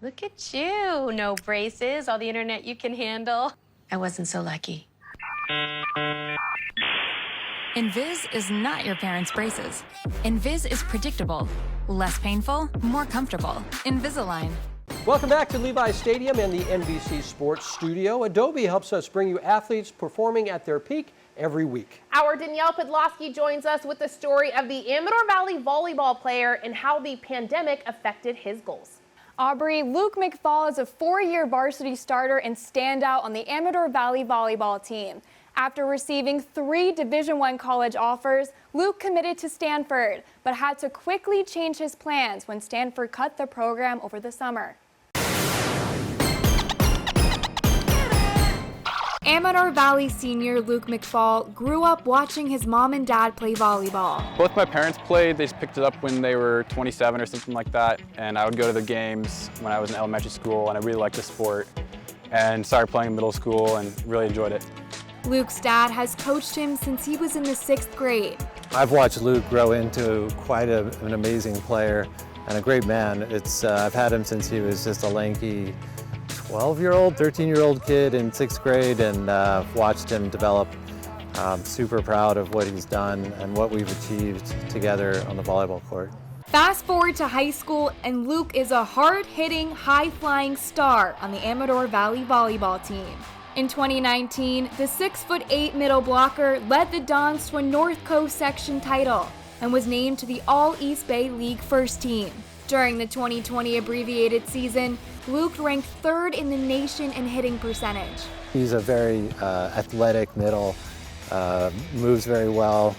Look at you. No braces, all the internet you can handle. I wasn't so lucky. Invis is not your parents' braces. Invis is predictable, less painful, more comfortable. Invisalign. Welcome back to Levi Stadium and the NBC Sports Studio. Adobe helps us bring you athletes performing at their peak every week. Our Danielle Podlosky joins us with the story of the Amador Valley volleyball player and how the pandemic affected his goals. Aubrey, Luke McFall is a 4-year varsity starter and standout on the Amador Valley volleyball team. After receiving 3 Division I college offers, Luke committed to Stanford, but had to quickly change his plans when Stanford cut the program over the summer. Amador Valley senior Luke McFall grew up watching his mom and dad play volleyball. Both my parents played. They just picked it up when they were 27 or something like that, and I would go to the games when I was in elementary school, and I really liked the sport and started playing in middle school and really enjoyed it. Luke's dad has coached him since he was in the 6th grade. I've watched Luke grow into quite an amazing player and a great man. I've had him since he was just a lanky 12-year-old, 13-year-old kid in 6th grade, and watched him develop. I'm super proud of what he's done and what we've achieved together on the volleyball court. Fast forward to high school, and Luke is a hard-hitting, high-flying star on the Amador Valley volleyball team. In 2019, the 6'8" middle blocker led the Dons to a North Coast section title and was named to the All-East Bay League first team. During the 2020 abbreviated season, Luke ranked 3rd in the nation in hitting percentage. He's a very athletic middle, moves very well,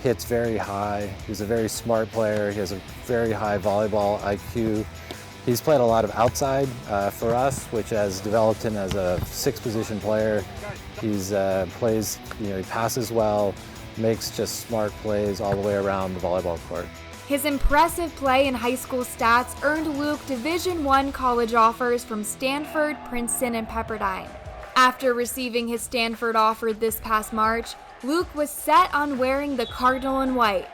hits very high. He's a very smart player. He has a very high volleyball IQ. He's played a lot of outside for us, which has developed him as a 6th-position player. He's plays, he passes well, makes just smart plays all the way around the volleyball court. His impressive play in high school stats earned Luke Division I college offers from Stanford, Princeton, and Pepperdine. After receiving his Stanford offer this past March, Luke was set on wearing the cardinal and white.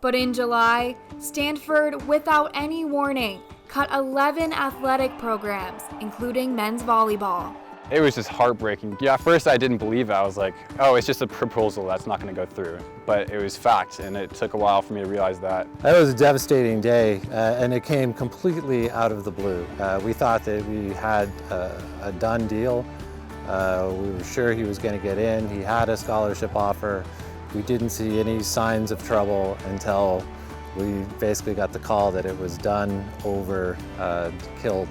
But in July, Stanford, without any warning, cut 11 athletic programs, including men's volleyball. It was just heartbreaking. Yeah, at first I didn't believe it. I was like, oh, it's just a proposal that's not going to go through. But it was fact, and it took a while for me to realize that. That was a devastating day, and it came completely out of the blue. We thought that we had a done deal. We were sure he was going to get in. He had a scholarship offer. We didn't see any signs of trouble until we basically got the call that it was done, over, killed.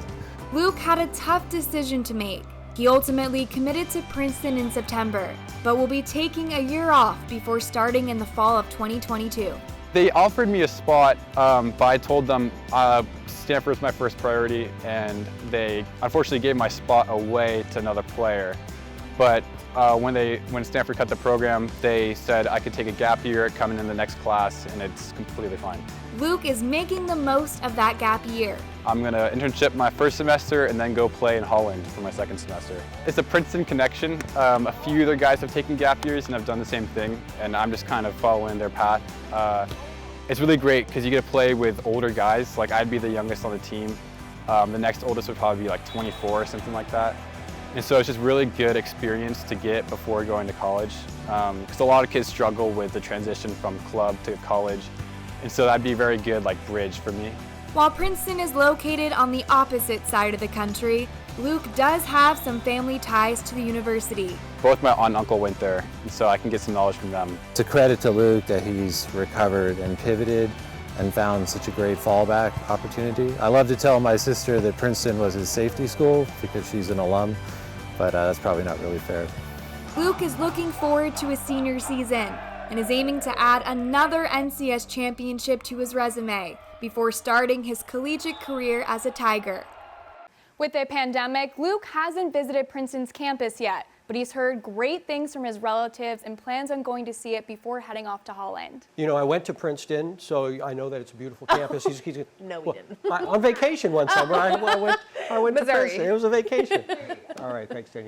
Luke had a tough decision to make. He ultimately committed to Princeton in September, but will be taking a year off before starting in the fall of 2022. They offered me a spot, but I told them Stanford was my first priority, and they unfortunately gave my spot away to another player. But when Stanford cut the program, they said I could take a gap year, come in the next class, and it's completely fine. Luke is making the most of that gap year. I'm going to internship my first semester and then go play in Holland for my second semester. It's a Princeton connection. A few other guys have taken gap years and have done the same thing, and I'm just kind of following their path. It's really great because you get to play with older guys. Like, I'd be the youngest on the team. The next oldest would probably be like 24 or something like that. And so it's just really good experience to get before going to college. Because a lot of kids struggle with the transition from club to college. And so that'd be a very good bridge for me. While Princeton is located on the opposite side of the country, Luke does have some family ties to the university. Both my aunt and uncle went there, and so I can get some knowledge from them. It's a credit to Luke that he's recovered and pivoted and found such a great fallback opportunity. I love to tell my sister that Princeton was his safety school because she's an alum, but that's probably not really fair. Luke is looking forward to his senior season and is aiming to add another NCS championship to his resume before starting his collegiate career as a Tiger. With the pandemic, Luke hasn't visited Princeton's campus yet, but he's heard great things from his relatives and plans on going to see it before heading off to Holland. You know, I went to Princeton, so I know that it's a beautiful campus. No, we didn't. On vacation one summer, I went to Missouri. Princeton. It was a vacation. All right, thanks, Daniel.